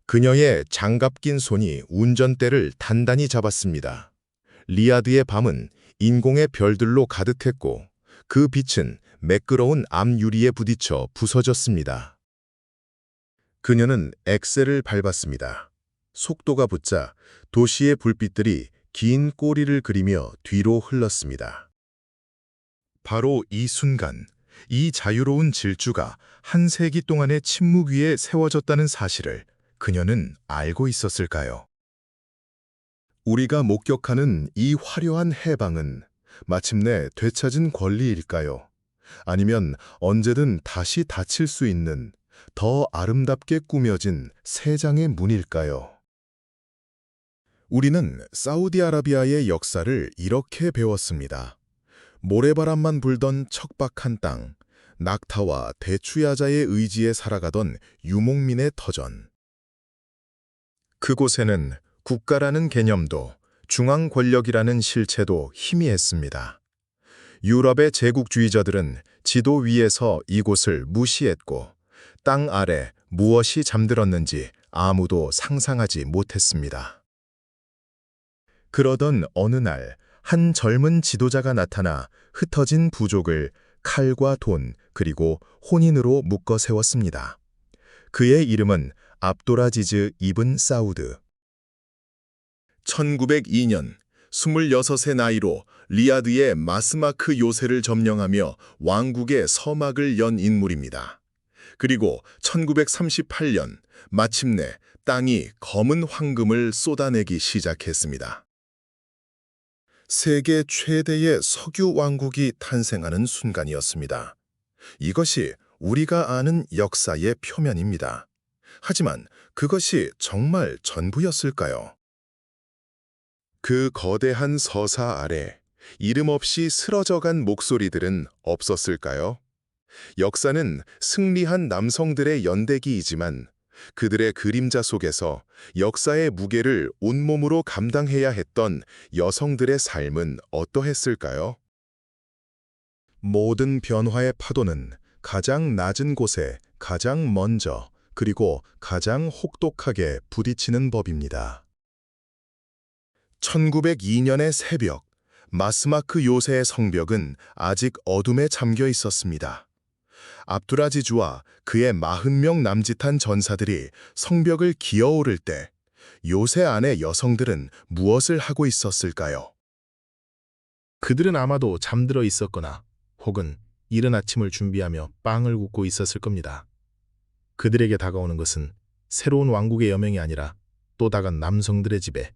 그녀의 장갑 낀 손이 운전대를 단단히 잡았습니다. 리아드의 밤은 인공의 별들로 가득했고 그 빛은 매끄러운 앞유리에 부딪혀 부서졌습니다. 그녀는 엑셀을 밟았습니다. 속도가 붙자 도시의 불빛들이 긴 꼬리를 그리며 뒤로 흘렀습니다. 바로 이 순간, 이 자유로운 질주가 한 세기 동안의 침묵 위에 세워졌다는 사실을 그녀는 알고 있었을까요? 우리가 목격하는 이 화려한 해방은 마침내 되찾은 권리일까요? 아니면 언제든 다시 닫힐 수 있는 더 아름답게 꾸며진 새 장의 문일까요? 우리는 사우디아라비아의 역사를 이렇게 배웠습니다. 모래바람만 불던 척박한 땅, 낙타와 대추야자의 의지에 살아가던 유목민의 터전. 그곳에는 국가라는 개념도 중앙 권력이라는 실체도 희미했습니다. 유럽의 제국주의자들은 지도 위에서 이곳을 무시했고 땅 아래 무엇이 잠들었는지 아무도 상상하지 못했습니다. 그러던 어느 날 한 젊은 지도자가 나타나 흩어진 부족을 칼과 돈 그리고 혼인으로 묶어 세웠습니다. 그의 이름은 압도라지즈 이븐 사우드. 1902년 26의 나이로 리야드의 마스마크 요새를 점령하며 왕국의 서막을 연 인물입니다. 그리고 1938년 마침내 땅이 검은 황금을 쏟아내기 시작했습니다. 세계 최대의 석유 왕국이 탄생하는 순간이었습니다. 이것이 우리가 아는 역사의 표면입니다. 하지만 그것이 정말 전부였을까요? 그 거대한 서사 아래 이름 없이 쓰러져간 목소리들은 없었을까요? 역사는 승리한 남성들의 연대기이지만 그들의 그림자 속에서 역사의 무게를 온몸으로 감당해야 했던 여성들의 삶은 어떠했을까요? 모든 변화의 파도는 가장 낮은 곳에 가장 먼저 그리고 가장 혹독하게 부딪히는 법입니다. 1902년의 새벽, 마스마크 요새의 성벽은 아직 어둠에 잠겨 있었습니다. 압두라지즈와 그의 40명 남짓한 전사들이 성벽을 기어오를 때 요새 안의 여성들은 무엇을 하고 있었을까요? 그들은 아마도 잠들어 있었거나 혹은 이른 아침을 준비하며 빵을 굽고 있었을 겁니다. 그들에게 다가오는 것은 새로운 왕국의 여명이 아니라 또 다른 남성들의 지배,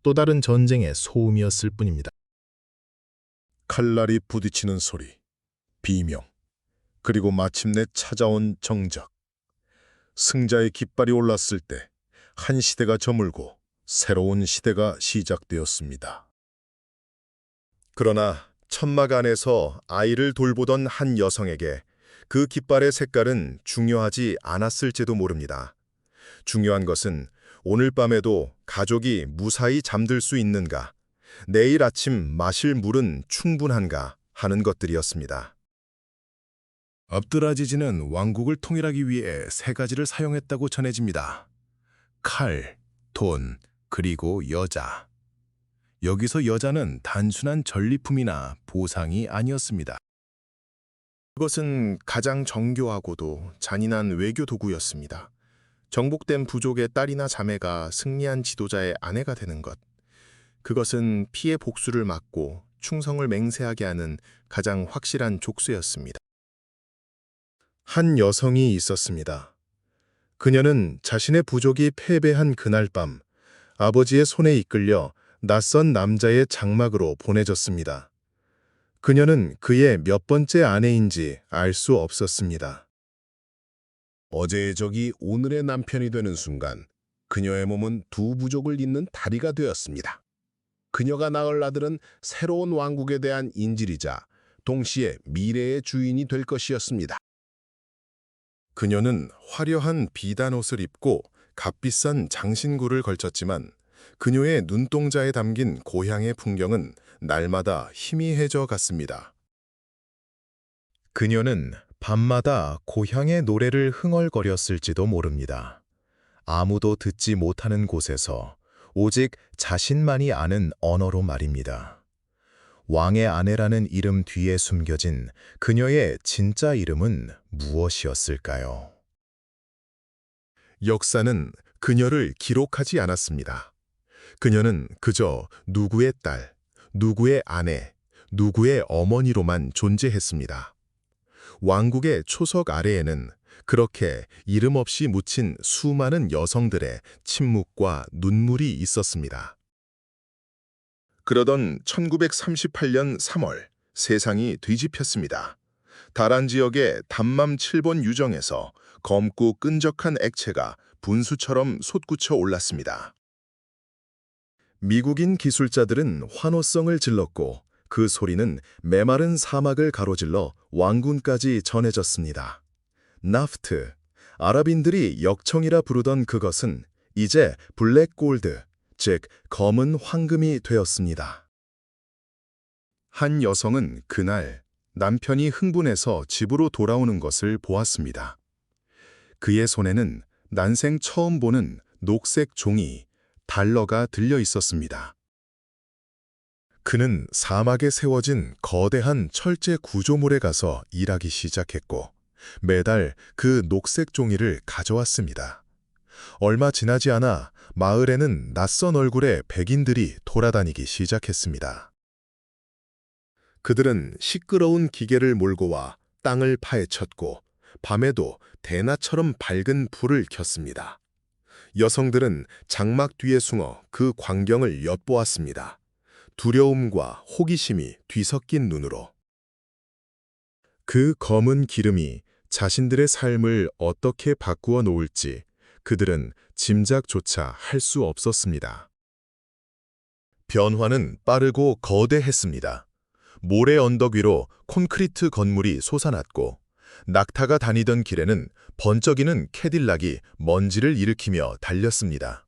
또 다른 전쟁의 소음이었을 뿐입니다. 칼날이 부딪히는 소리, 비명, 그리고 마침내 찾아온 정적. 승자의 깃발이 올랐을 때 한 시대가 저물고 새로운 시대가 시작되었습니다. 그러나 천막 안에서 아이를 돌보던 한 여성에게 그 깃발의 색깔은 중요하지 않았을지도 모릅니다. 중요한 것은 오늘 밤에도 가족이 무사히 잠들 수 있는가, 내일 아침 마실 물은 충분한가 하는 것들이었습니다. 압두라지즈는 왕국을 통일하기 위해 세 가지를 사용했다고 전해집니다. 칼, 돈, 그리고 여자. 여기서 여자는 단순한 전리품이나 보상이 아니었습니다. 그것은 가장 정교하고도 잔인한 외교 도구였습니다. 정복된 부족의 딸이나 자매가 승리한 지도자의 아내가 되는 것. 그것은 피해 복수를 막고 충성을 맹세하게 하는 가장 확실한 족쇄였습니다. 한 여성이 있었습니다. 그녀는 자신의 부족이 패배한 그날 밤 아버지의 손에 이끌려 낯선 남자의 장막으로 보내졌습니다. 그녀는 그의 몇 번째 아내인지 알 수 없었습니다. 어제의 적이 오늘의 남편이 되는 순간 그녀의 몸은 두 부족을 잇는 다리가 되었습니다. 그녀가 낳을 아들은 새로운 왕국에 대한 인질이자 동시에 미래의 주인이 될 것이었습니다. 그녀는 화려한 비단 옷을 입고 값비싼 장신구를 걸쳤지만 그녀의 눈동자에 담긴 고향의 풍경은 날마다 희미해져 갔습니다. 그녀는 밤마다 고향의 노래를 흥얼거렸을지도 모릅니다. 아무도 듣지 못하는 곳에서 오직 자신만이 아는 언어로 말입니다. 왕의 아내라는 이름 뒤에 숨겨진 그녀의 진짜 이름은 무엇이었을까요? 역사는 그녀를 기록하지 않았습니다. 그녀는 그저 누구의 딸, 누구의 아내, 누구의 어머니로만 존재했습니다. 왕국의 초석 아래에는 그렇게 이름 없이 묻힌 수많은 여성들의 침묵과 눈물이 있었습니다. 그러던 1938년 3월 세상이 뒤집혔습니다. 다란 지역의 담맘 7번 유정에서 검고 끈적한 액체가 분수처럼 솟구쳐 올랐습니다. 미국인 기술자들은 환호성을 질렀고 그 소리는 메마른 사막을 가로질러 왕군까지 전해졌습니다. 나프트, 아랍인들이 역청이라 부르던 그것은 이제 블랙 골드, 즉 검은 황금이 되었습니다. 한 여성은 그날 남편이 흥분해서 집으로 돌아오는 것을 보았습니다. 그의 손에는 난생 처음 보는 녹색 종이, 달러가 들려 있었습니다. 그는 사막에 세워진 거대한 철제 구조물에 가서 일하기 시작했고 매달 그 녹색 종이를 가져왔습니다. 얼마 지나지 않아 마을에는 낯선 얼굴의 백인들이 돌아다니기 시작했습니다. 그들은 시끄러운 기계를 몰고 와 땅을 파헤쳤고 밤에도 대낮처럼 밝은 불을 켰습니다. 여성들은 장막 뒤에 숨어 그 광경을 엿보았습니다. 두려움과 호기심이 뒤섞인 눈으로. 그 검은 기름이 자신들의 삶을 어떻게 바꾸어 놓을지 그들은 짐작조차 할 수 없었습니다. 변화는 빠르고 거대했습니다. 모래 언덕 위로 콘크리트 건물이 솟아났고 낙타가 다니던 길에는 번쩍이는 캐딜락이 먼지를 일으키며 달렸습니다.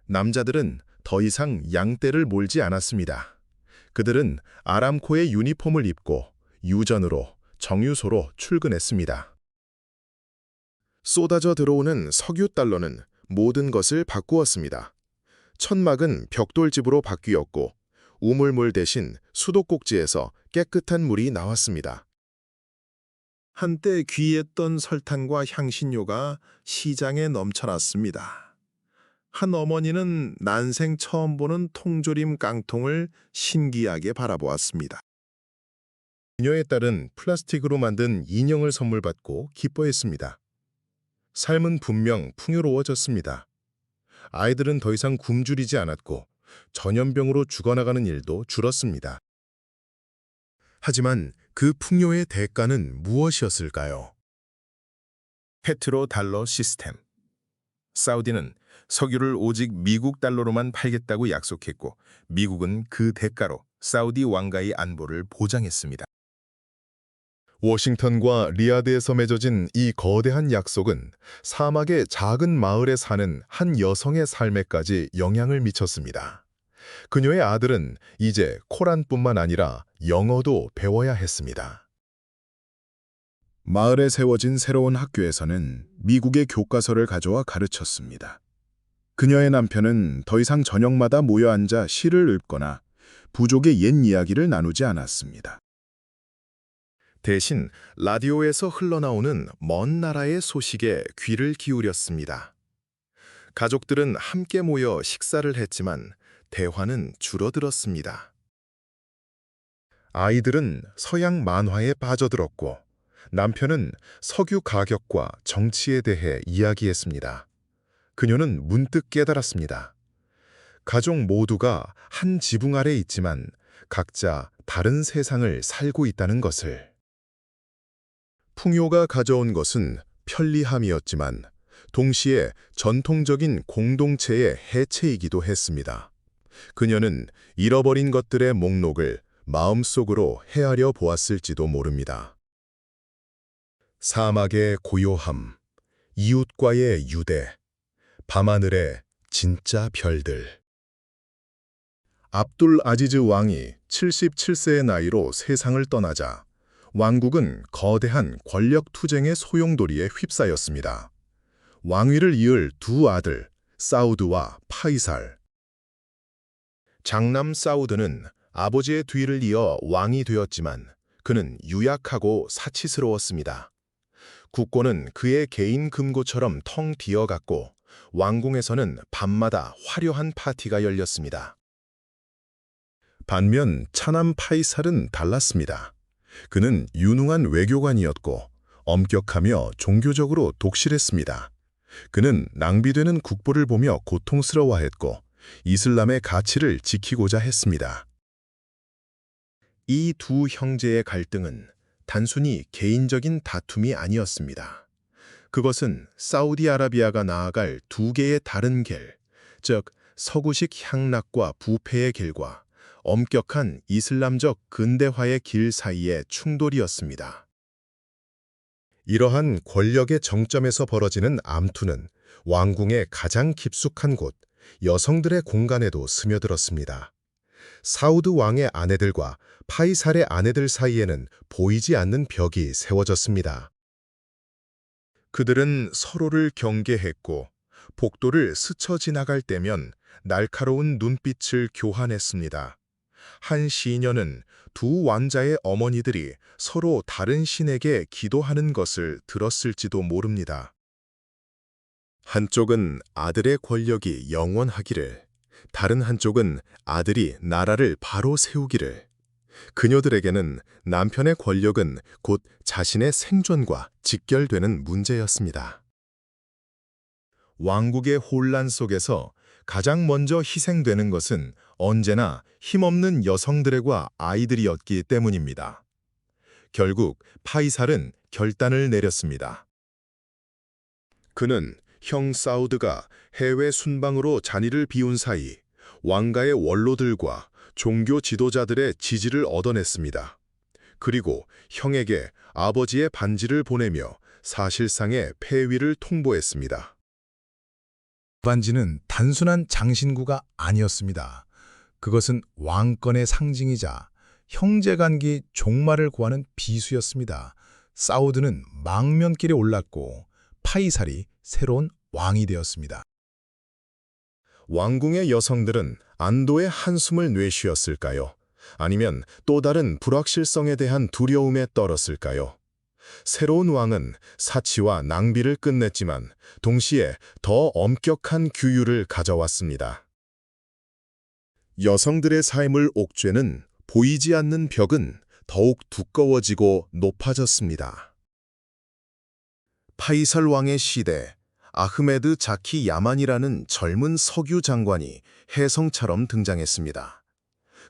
남자들은 더 이상 양떼를 몰지 않았습니다. 그들은 아람코의 유니폼을 입고 유전으로, 정유소로 출근했습니다. 쏟아져 들어오는 석유 달러는 모든 것을 바꾸었습니다. 천막은 벽돌집으로 바뀌었고 우물물 대신 수도꼭지에서 깨끗한 물이 나왔습니다. 한때 귀했던 설탕과 향신료가 시장에 넘쳐났습니다. 한 어머니는 난생 처음 보는 통조림 깡통을 신기하게 바라보았습니다. 그녀의 딸은 플라스틱으로 만든 인형을 선물 받고 기뻐했습니다. 삶은 분명 풍요로워졌습니다. 아이들은 더 이상 굶주리지 않았고 전염병으로 죽어나가는 일도 줄었습니다. 하지만 그 풍요의 대가는 무엇이었을까요? 페트로 달러 시스템. 사우디는 석유를 오직 미국 달러로만 팔겠다고 약속했고 미국은 그 대가로 사우디 왕가의 안보를 보장했습니다. 워싱턴과 리야드에서 맺어진 이 거대한 약속은 사막의 작은 마을에 사는 한 여성의 삶에까지 영향을 미쳤습니다. 그녀의 아들은 이제 코란뿐만 아니라 영어도 배워야 했습니다. 마을에 세워진 새로운 학교에서는 미국의 교과서를 가져와 가르쳤습니다. 그녀의 남편은 더 이상 저녁마다 모여 앉아 시를 읊거나 부족의 옛 이야기를 나누지 않았습니다. 대신 라디오에서 흘러나오는 먼 나라의 소식에 귀를 기울였습니다. 가족들은 함께 모여 식사를 했지만 대화는 줄어들었습니다. 아이들은 서양 만화에 빠져들었고 남편은 석유 가격과 정치에 대해 이야기했습니다. 그녀는 문득 깨달았습니다. 가족 모두가 한 지붕 아래 있지만 각자 다른 세상을 살고 있다는 것을. 풍요가 가져온 것은 편리함이었지만 동시에 전통적인 공동체의 해체이기도 했습니다. 그녀는 잃어버린 것들의 목록을 마음속으로 헤아려 보았을지도 모릅니다. 사막의 고요함, 이웃과의 유대, 밤하늘의 진짜 별들. 압둘 아지즈 왕이 77세의 나이로 세상을 떠나자 왕국은 거대한 권력 투쟁의 소용돌이에 휩싸였습니다. 왕위를 이을 두 아들 사우드와 파이살. 장남 사우드는 아버지의 뒤를 이어 왕이 되었지만 그는 유약하고 사치스러웠습니다. 국고는 그의 개인 금고처럼 텅 비어갔고 왕궁에서는 밤마다 화려한 파티가 열렸습니다. 반면 차남 파이살은 달랐습니다. 그는 유능한 외교관이었고 엄격하며 종교적으로 독실했습니다. 그는 낭비되는 국보를 보며 고통스러워했고 이슬람의 가치를 지키고자 했습니다. 이 두 형제의 갈등은 단순히 개인적인 다툼이 아니었습니다. 그것은 사우디아라비아가 나아갈 두 개의 다른 길, 즉 서구식 향락과 부패의 길과 엄격한 이슬람적 근대화의 길 사이의 충돌이었습니다. 이러한 권력의 정점에서 벌어지는 암투는 왕궁의 가장 깊숙한 곳, 여성들의 공간에도 스며들었습니다. 사우드 왕의 아내들과 파이살의 아내들 사이에는 보이지 않는 벽이 세워졌습니다. 그들은 서로를 경계했고 복도를 스쳐 지나갈 때면 날카로운 눈빛을 교환했습니다. 한 시녀는 두 왕자의 어머니들이 서로 다른 신에게 기도하는 것을 들었을지도 모릅니다. 한쪽은 아들의 권력이 영원하기를, 다른 한쪽은 아들이 나라를 바로 세우기를. 그녀들에게는 남편의 권력은 곧 자신의 생존과 직결되는 문제였습니다. 왕국의 혼란 속에서 가장 먼저 희생되는 것은 언제나 힘없는 여성들과 아이들이었기 때문입니다. 결국 파이살은 결단을 내렸습니다. 그는 형 사우드가 해외 순방으로 자리를 비운 사이 왕가의 원로들과 종교 지도자들의 지지를 얻어냈습니다. 그리고 형에게 아버지의 반지를 보내며 사실상의 폐위를 통보했습니다. 반지는 단순한 장신구가 아니었습니다. 그것은 왕권의 상징이자 형제간기 종말을 구하는 비수였습니다. 사우드는 망명길에 올랐고 파이살이 새로운 왕이 되었습니다. 왕궁의 여성들은 안도의 한숨을 내쉬었을까요? 아니면 또 다른 불확실성에 대한 두려움에 떨었을까요? 새로운 왕은 사치와 낭비를 끝냈지만 동시에 더 엄격한 규율을 가져왔습니다. 여성들의 삶을 옥죄는 보이지 않는 벽은 더욱 두꺼워지고 높아졌습니다. 파이살 왕의 시대, 아흐메드 자키 야만이라는 젊은 석유 장관이 혜성처럼 등장했습니다.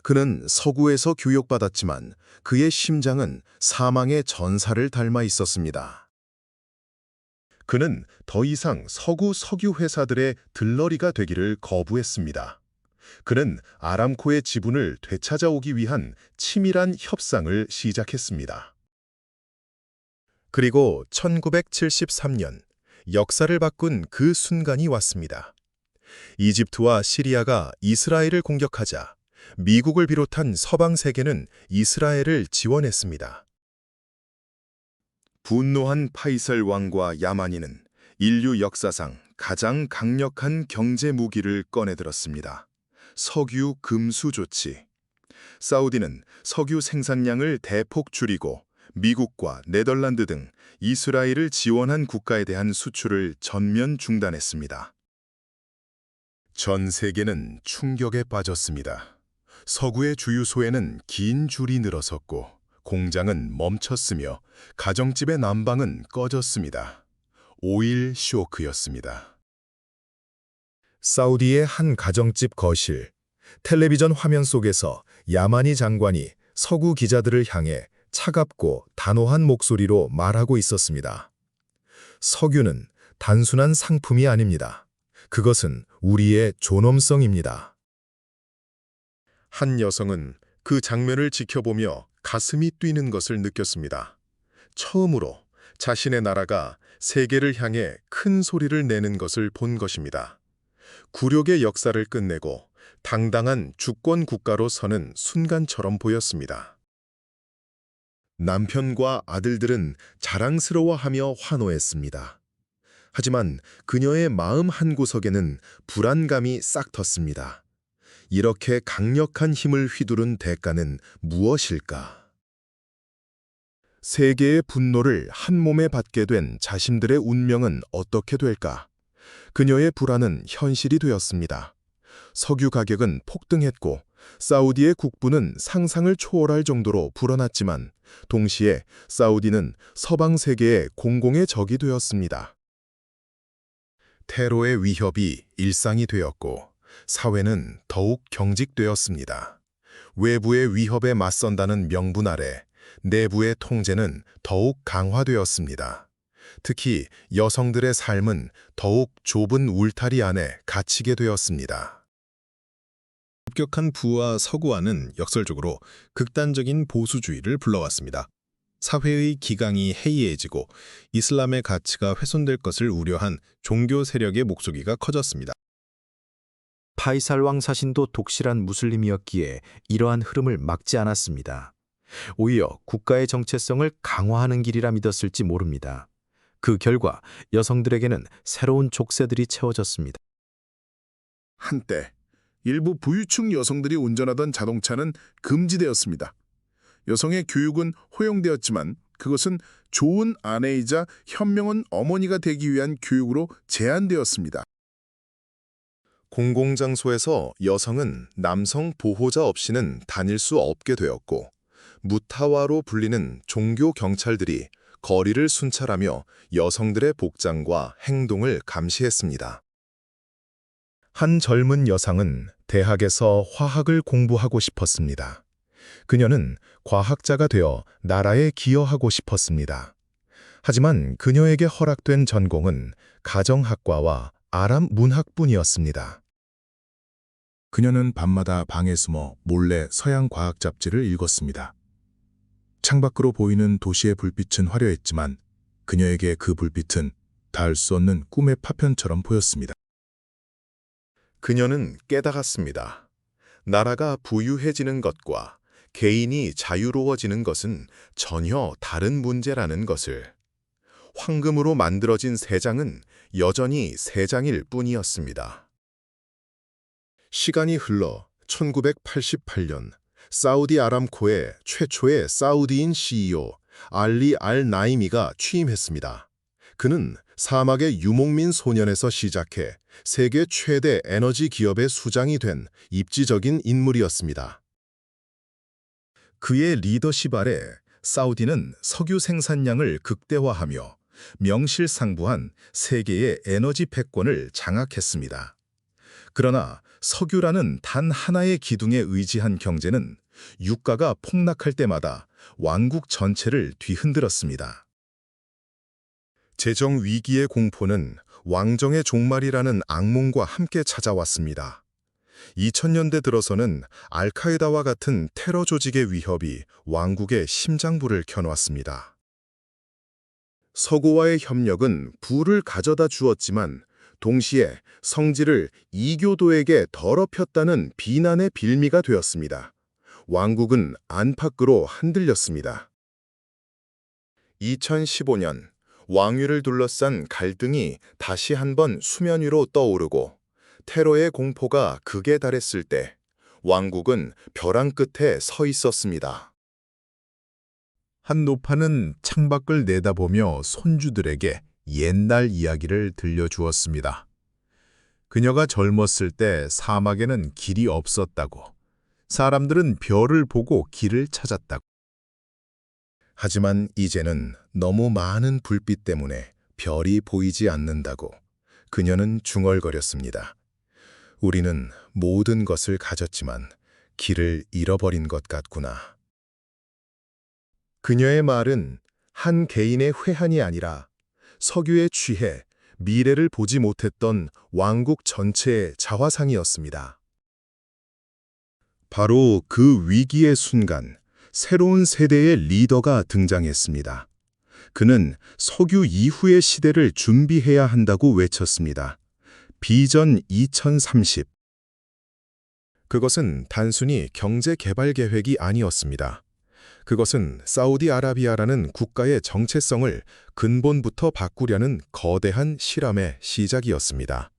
그는 서구에서 교육받았지만 그의 심장은 사망의 전사를 닮아 있었습니다. 그는 더 이상 서구 석유 회사들의 들러리가 되기를 거부했습니다. 그는 아람코의 지분을 되찾아오기 위한 치밀한 협상을 시작했습니다. 그리고 1973년 역사를 바꾼 그 순간이 왔습니다. 이집트와 시리아가 이스라엘을 공격하자 미국을 비롯한 서방 세계는 이스라엘을 지원했습니다. 분노한 파이살 왕과 야마니는 인류 역사상 가장 강력한 경제 무기를 꺼내들었습니다. 석유 금수 조치. 사우디는 석유 생산량을 대폭 줄이고 미국과 네덜란드 등 이스라엘을 지원한 국가에 대한 수출을 전면 중단했습니다. 전 세계는 충격에 빠졌습니다. 서구의 주유소에는 긴 줄이 늘어섰고 공장은 멈췄으며 가정집의 난방은 꺼졌습니다. 오일 쇼크였습니다. 사우디의 한 가정집 거실, 텔레비전 화면 속에서 야마니 장관이 서구 기자들을 향해 차갑고 단호한 목소리로 말하고 있었습니다. 석유는 단순한 상품이 아닙니다. 그것은 우리의 존엄성입니다. 한 여성은 그 장면을 지켜보며 가슴이 뛰는 것을 느꼈습니다. 처음으로 자신의 나라가 세계를 향해 큰 소리를 내는 것을 본 것입니다. 굴욕의 역사를 끝내고 당당한 주권 국가로 서는 순간처럼 보였습니다. 남편과 아들들은 자랑스러워하며 환호했습니다. 하지만 그녀의 마음 한구석에는 불안감이 싹 텄습니다. 이렇게 강력한 힘을 휘두른 대가는 무엇일까? 세계의 분노를 한 몸에 받게 된 자신들의 운명은 어떻게 될까? 그녀의 불안은 현실이 되었습니다. 석유 가격은 폭등했고 사우디의 국부는 상상을 초월할 정도로 불어났지만 동시에 사우디는 서방 세계의 공공의 적이 되었습니다. 테러의 위협이 일상이 되었고 사회는 더욱 경직되었습니다. 외부의 위협에 맞선다는 명분 아래 내부의 통제는 더욱 강화되었습니다. 특히 여성들의 삶은 더욱 좁은 울타리 안에 갇히게 되었습니다. 급격한 부와 서구화는 역설적으로 극단적인 보수주의를 불러왔습니다. 사회의 기강이 해이해지고 이슬람의 가치가 훼손될 것을 우려한 종교 세력의 목소리가 커졌습니다. 파이살 왕 사신도 독실한 무슬림이었기에 이러한 흐름을 막지 않았습니다. 오히려 국가의 정체성을 강화하는 길이라 믿었을지 모릅니다. 그 결과 여성들에게는 새로운 족쇄들이 채워졌습니다. 한때 일부 부유층 여성들이 운전하던 자동차는 금지되었습니다. 여성의 교육은 허용되었지만 그것은 좋은 아내이자 현명한 어머니가 되기 위한 교육으로 제한되었습니다. 공공장소에서 여성은 남성 보호자 없이는 다닐 수 없게 되었고 무타와로 불리는 종교 경찰들이 거리를 순찰하며 여성들의 복장과 행동을 감시했습니다. 한 젊은 여성은 대학에서 화학을 공부하고 싶었습니다. 그녀는 과학자가 되어 나라에 기여하고 싶었습니다. 하지만 그녀에게 허락된 전공은 가정학과와 아랍 문학뿐이었습니다. 그녀는 밤마다 방에 숨어 몰래 서양 과학 잡지를 읽었습니다. 창밖으로 보이는 도시의 불빛은 화려했지만 그녀에게 그 불빛은 닿을 수 없는 꿈의 파편처럼 보였습니다. 그녀는 깨달았습니다. 나라가 부유해지는 것과 개인이 자유로워지는 것은 전혀 다른 문제라는 것을. 황금으로 만들어진 세장은 여전히 세장일 뿐이었습니다. 시간이 흘러 1988년 사우디 아람코의 최초의 사우디인 CEO 알리 알 나이미가 취임했습니다. 그는 사막의 유목민 소년에서 시작해 세계 최대 에너지 기업의 수장이 된 입지적인 인물이었습니다. 그의 리더십 아래 사우디는 석유 생산량을 극대화하며 명실상부한 세계의 에너지 패권을 장악했습니다. 그러나 석유라는 단 하나의 기둥에 의지한 경제는 유가가 폭락할 때마다 왕국 전체를 뒤흔들었습니다. 재정 위기의 공포는 왕정의 종말이라는 악몽과 함께 찾아왔습니다. 2000년대 들어서는 알카에다와 같은 테러 조직의 위협이 왕국의 심장부를 켜놓았습니다. 서구와의 협력은 부를 가져다 주었지만 동시에 성질을 이교도에게 더럽혔다는 비난의 빌미가 되었습니다. 왕국은 안팎으로 흔들렸습니다. 2015년 왕위를 둘러싼 갈등이 다시 한번 수면 위로 떠오르고 테러의 공포가 극에 달했을 때 왕국은 벼랑 끝에 서 있었습니다. 한 노파는 창밖을 내다보며 손주들에게 옛날 이야기를 들려주었습니다. 그녀가 젊었을 때 사막에는 길이 없었다고, 사람들은 별을 보고 길을 찾았다고. 하지만 이제는 너무 많은 불빛 때문에 별이 보이지 않는다고 그녀는 중얼거렸습니다. 우리는 모든 것을 가졌지만 길을 잃어버린 것 같구나. 그녀의 말은 한 개인의 회한이 아니라 석유에 취해 미래를 보지 못했던 왕국 전체의 자화상이었습니다. 바로 그 위기의 순간 새로운 세대의 리더가 등장했습니다. 그는 석유 이후의 시대를 준비해야 한다고 외쳤습니다. 비전 2030. 그것은 단순히 경제 개발 계획이 아니었습니다. 그것은 사우디아라비아라는 국가의 정체성을 근본부터 바꾸려는 거대한 실험의 시작이었습니다.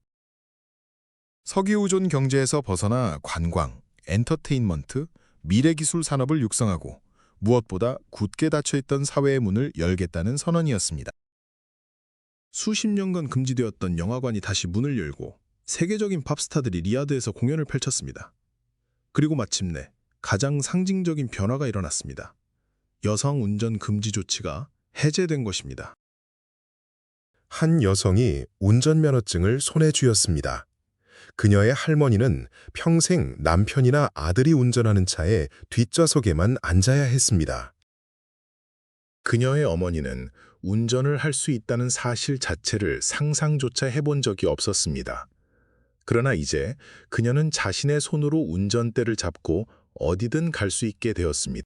석유우존 경제에서 벗어나 관광, 엔터테인먼트, 미래기술 산업을 육성하고 무엇보다 굳게 닫혀있던 사회의 문을 열겠다는 선언이었습니다. 수십 년간 금지되었던 영화관이 다시 문을 열고 세계적인 팝스타들이 리야드에서 공연을 펼쳤습니다. 그리고 마침내 가장 상징적인 변화가 일어났습니다. 여성 운전 금지 조치가 해제된 것입니다. 한 여성이 운전면허증을 손에 쥐었습니다. 그녀의 할머니는 평생 남편이나 아들이 운전하는 차에 뒷좌석에만 앉아야 했습니다. 그녀의 어머니는 운전을 할 수 있다는 사실 자체를 상상조차 해본 적이 없었습니다. 그러나 이제 그녀는 자신의 손으로 운전대를 잡고 어디든 갈 수 있게 되었습니다.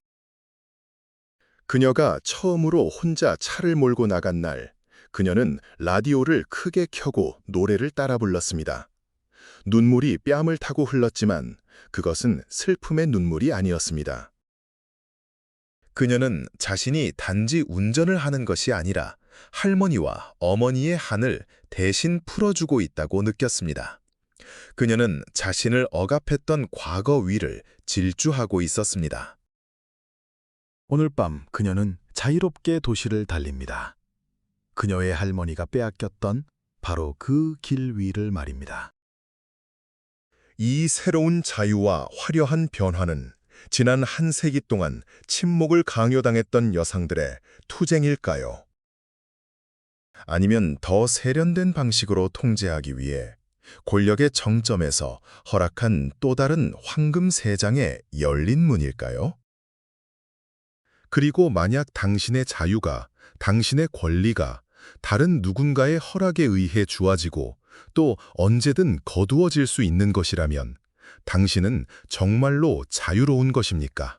그녀가 처음으로 혼자 차를 몰고 나간 날, 그녀는 라디오를 크게 켜고 노래를 따라 불렀습니다. 눈물이 뺨을 타고 흘렀지만 그것은 슬픔의 눈물이 아니었습니다. 그녀는 자신이 단지 운전을 하는 것이 아니라 할머니와 어머니의 한을 대신 풀어주고 있다고 느꼈습니다. 그녀는 자신을 억압했던 과거 위를 질주하고 있었습니다. 오늘 밤 그녀는 자유롭게 도시를 달립니다. 그녀의 할머니가 빼앗겼던 바로 그 길 위를 말입니다. 이 새로운 자유와 화려한 변화는 지난 한 세기 동안 침묵을 강요당했던 여성들의 투쟁일까요? 아니면 더 세련된 방식으로 통제하기 위해 권력의 정점에서 허락한 또 다른 황금 세장의 열린 문일까요? 그리고 만약 당신의 자유가, 당신의 권리가 다른 누군가의 허락에 의해 주어지고 또 언제든 거두어질 수 있는 것이라면 당신은 정말로 자유로운 것입니까?